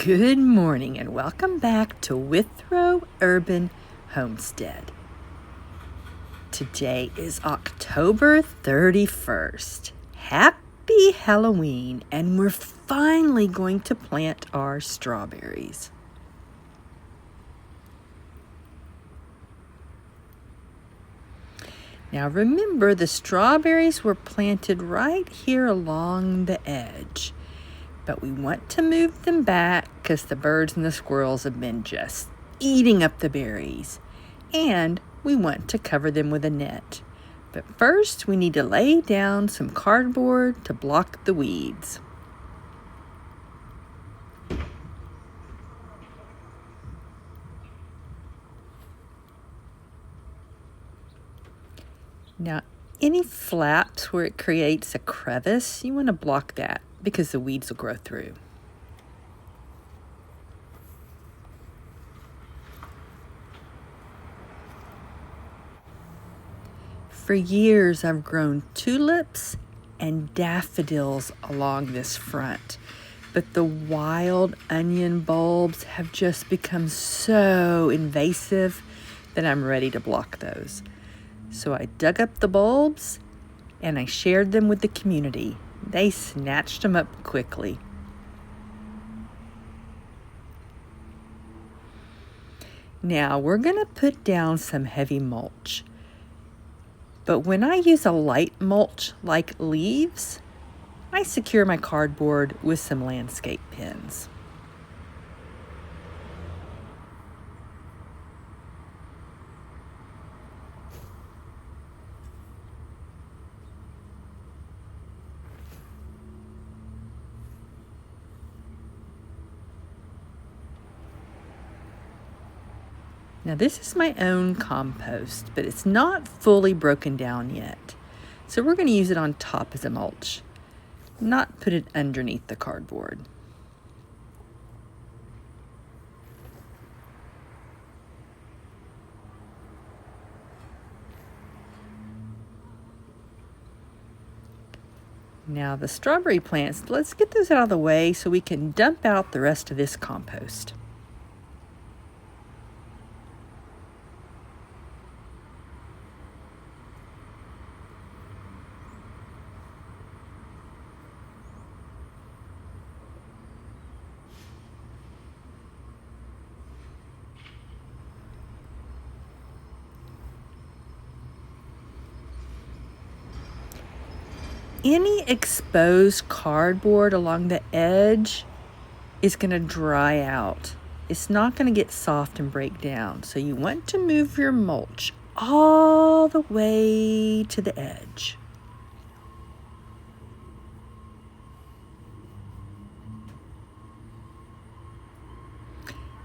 Good morning and welcome back to Withrow Urban Homestead. Today is October 31st. Happy Halloween, and we're finally going to plant our strawberries. Now remember, the strawberries were planted right here along the edge. But we want to move them back because the birds and the squirrels have been just eating up the berries. And we want to cover them with a net. But first, we need to lay down some cardboard to block the weeds. Now, any flaps where it creates a crevice, you want to block that because the weeds will grow through. For years, I've grown tulips and daffodils along this front, but the wild onion bulbs have just become so invasive that I'm ready to block those. So I dug up the bulbs and I shared them with the community. They snatched them up quickly. Now we're going to put down some heavy mulch. But when I use a light mulch like leaves, I secure my cardboard with some landscape pins. Now this is my own compost, but it's not fully broken down yet. So we're going to use it on top as a mulch, not put it underneath the cardboard. Now the strawberry plants, let's get those out of the way so we can dump out the rest of this compost. Any exposed cardboard along the edge is going to dry out. It's not going to get soft and break down. So you want to move your mulch all the way to the edge.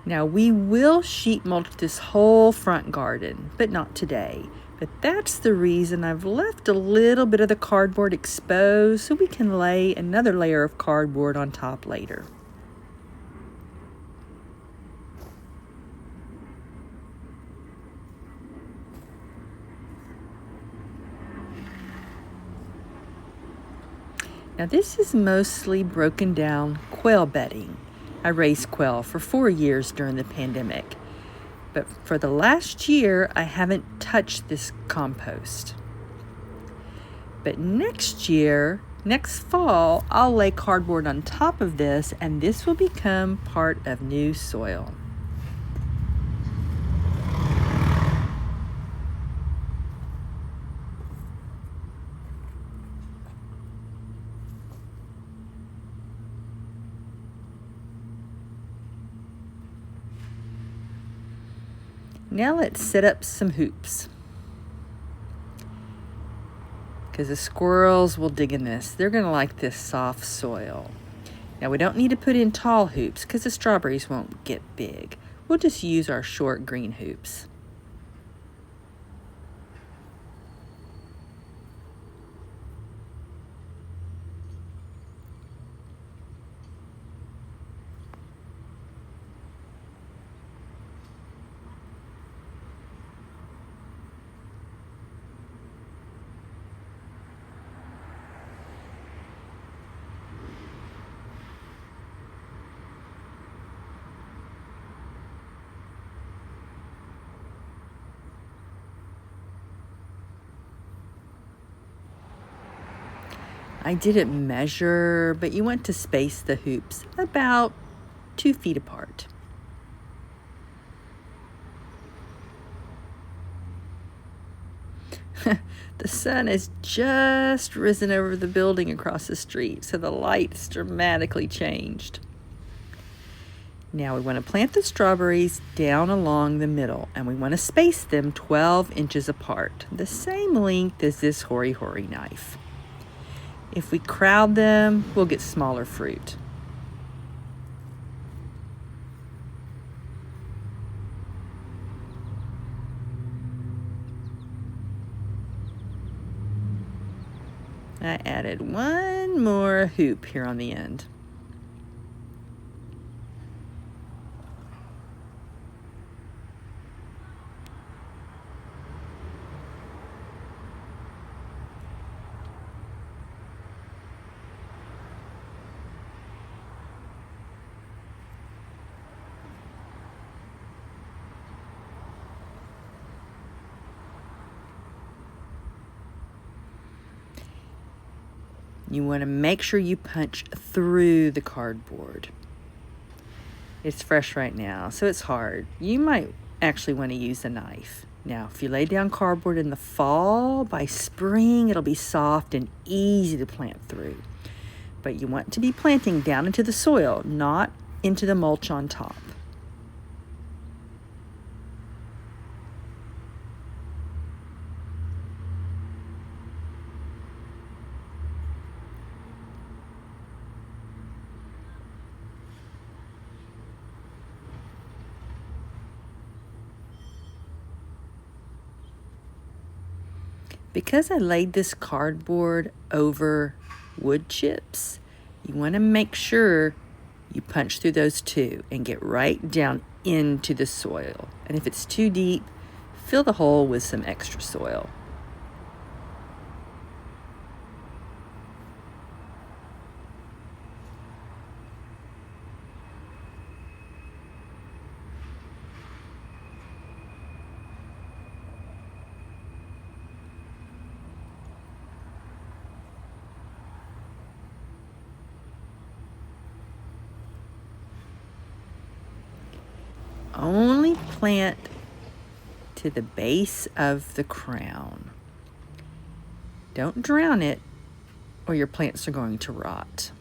Now we will sheet mulch this whole front garden, but not today. But that's the reason I've left a little bit of the cardboard exposed so we can lay another layer of cardboard on top later. Now this is mostly broken down quail bedding. I raised quail for 4 years during the pandemic. But for the last year, I haven't touched this compost. But next fall, I'll lay cardboard on top of this, and this will become part of new soil. Now let's set up some hoops, because the squirrels will dig in this. They're going to like this soft soil. Now we don't need to put in tall hoops because the strawberries won't get big. We'll just use our short green hoops. I didn't measure, but you want to space the hoops about 2 feet apart. The sun has just risen over the building across the street, so the light's dramatically changed. Now we want to plant the strawberries down along the middle, and we want to space them 12 inches apart, the same length as this hory knife. If we crowd them, we'll get smaller fruit. I added one more hoop here on the end. You want to make sure you punch through the cardboard. It's fresh right now, so it's hard. You might actually want to use a knife. Now, if you lay down cardboard in the fall, by spring it'll be soft and easy to plant through. But you want to be planting down into the soil, not into the mulch on top. Because I laid this cardboard over wood chips, you want to make sure you punch through those too and get right down into the soil. And if it's too deep, fill the hole with some extra soil. Only plant to the base of the crown. Don't drown it, or your plants are going to rot.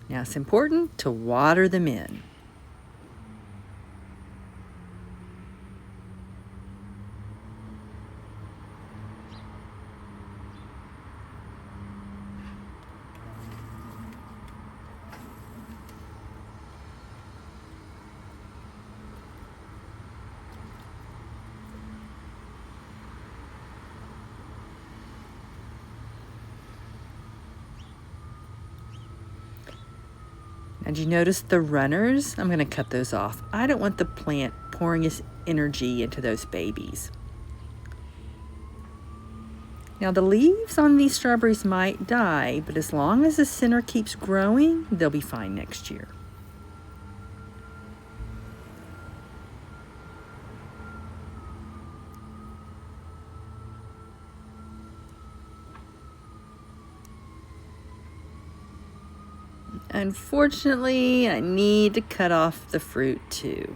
Now it's important to water them in. Now, did you notice the runners? I'm going to cut those off. I don't want the plant pouring its energy into those babies. Now, the leaves on these strawberries might die, but as long as the center keeps growing, they'll be fine next year. Unfortunately, I need to cut off the fruit too.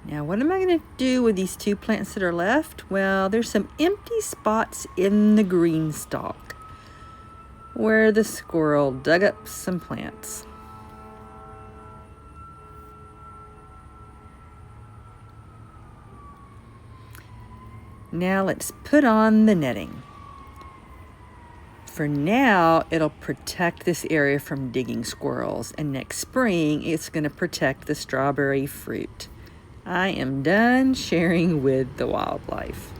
Now, what am I going to do with these 2 plants that are left? Well, there's some empty spots in the green stalk where the squirrel dug up some plants. Now let's put on the netting. for now, it'll protect this area from digging squirrels, and next spring, it's going to protect the strawberry fruit. I am done sharing with the wildlife.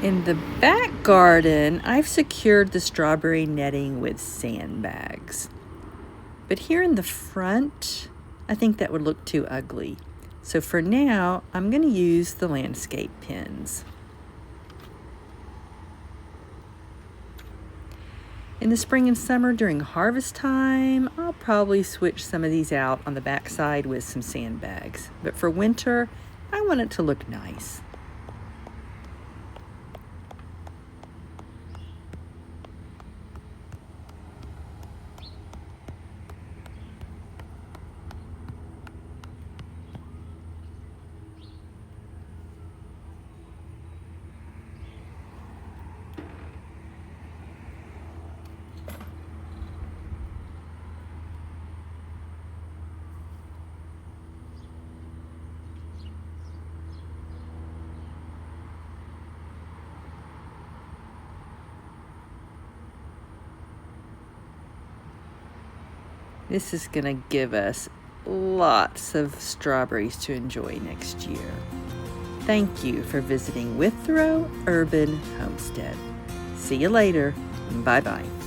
In the back garden, I've secured the strawberry netting with sandbags. But here in the front, I think that would look too ugly. So for now, I'm going to use the landscape pins. In the spring and summer during harvest time, I'll probably switch some of these out on the back side with some sandbags. But for winter, I want it to look nice. This is going to give us lots of strawberries to enjoy next year. Thank you for visiting Withrow Urban Homestead. See you later. Bye-bye.